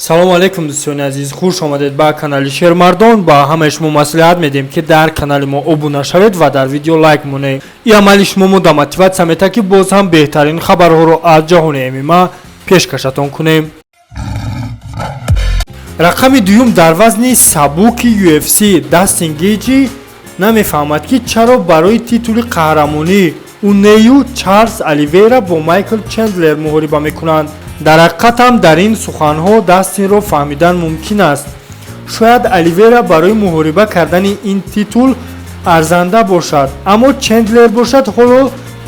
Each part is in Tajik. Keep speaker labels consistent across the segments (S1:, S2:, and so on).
S1: салому алейкум дӯстони азиз, хуш омадед ба канали Шермардон. Ба ҳамаи шумо маслиҳат медиҳем ки дар канали мо обуна шавед ва дар видео лайк монед. И амали шуморо мотиватсия метавад ки боз ҳам беҳтарин хабарҳоро аз ҷаҳони ММА пешкашатон кунем. рақами дуюм дар вазни сабуки UFC Дастин Гейҷи намефаҳмад ки чаро барои титули қаҳрамонӣ Унею Чарлз Оливейра бо Майкл Чендлер муҳориба мекунанд. дар ҳақиқат ҳам дар ин суханҳо Дастинро фаҳмидан мумкин аст. шояд Оливейра барои муҳориба кардани ин титул арзанда бошад, аммо Чендлер бошад ҳоло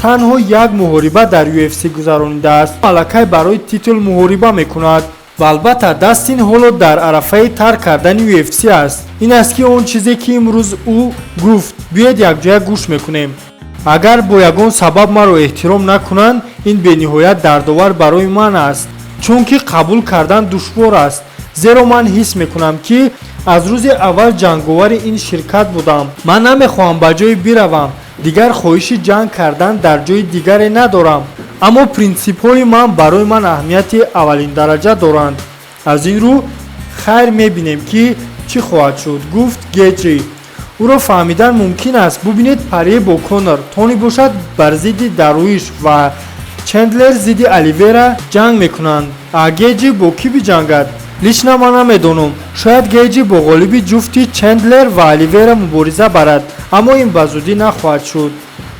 S1: танҳо як муҳориба дар UFC гузаронидааст. аллакай барои титул муҳориба мекунад ва албатта Дастин ҳоло дар арафаи тарк кардани UFC аст. ин аст ки он чизе ки имрӯз ӯ гуфт. биёед якҷоя гӯш мекунем. агар бо ягон сабаб маро эҳтиром накунанд, ин бениҳоят дардовар барои ман аст, чунки қабул кардан душвор аст. зеро ман ҳис мекунам ки аз рӯзи аввал ҷанговари ин ширкат будам. ман намехоҳам ба ҷое биравам, дигар хоҳиши ҷанг кардан дар ҷои дигаре надорам, аммо принсипҳои ман барои ман аҳамияти аввалиндараҷа доранд. аз ин рӯ хайр мебинем ки чӣ хоҳад шуд, гуфт Гейҷи. ӯро фаҳмидан мумкин аст. бубинед паре бо Конор, Тони бошад бар зидди Дарвиш ва Чендлер зидди Оливейра ҷанг мекунанд. Гейҷи бо кӣ биҷангад? лично ман намедонам. шояд Гейҷи бо ғолиби ҷуфти Чендлер ва Оливейра мубориза барад, аммо ин ба зудӣ нахоҳад шуд.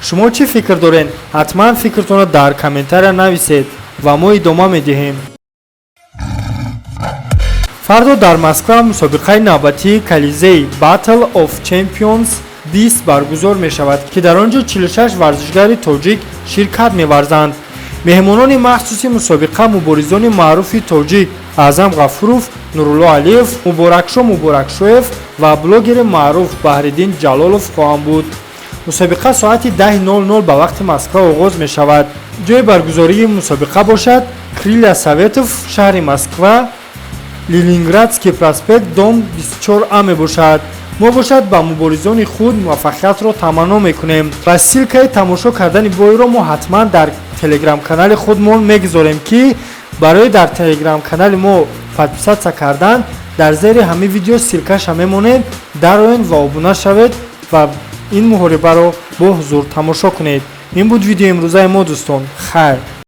S1: шумо чӣ фикр доред? ҳатман фикртонро дар комментария нависед ва мо идома медиҳем. фардо дар Москва мусобиқаи навбатии Колизей Battle of Champions 20 баргузор мешавад, ки дар он ҷо 46 варзишгари тоҷик ширкат меварзанд. меҳмонони махсуси мусобиқа муборизони маъруфи тоҷик Аъзам Ғафуров, Нурулло Алиев, Муборакшо Муборакшоев ва блогери маъруф Баҳриддин Ҷалолов хоҳанд буд. мусобиқа соати 10:00 ба вақти Москва оғоз мешавад. ҷои баргузории мусобиқа бошад Крилья Советов, шаҳри Москва, Ленинградский проспект, дом 24А мебошад. мо бошад ба муборизони худ муваффақиятро таманно мекунем ва ссилкаи тамошо кардани боиро мо ҳатман дар телеграм-канали худмон мегузорем ки барои дар телеграм-канали мо подписатсия кардан дар зери ҳамин видео ссилкаша мемонед. дароед ва обуна шавед ва ин муҳорибаро бо ҳузур тамошо кунед. ин буд видеои имрӯзаи мо дӯстон. хайр.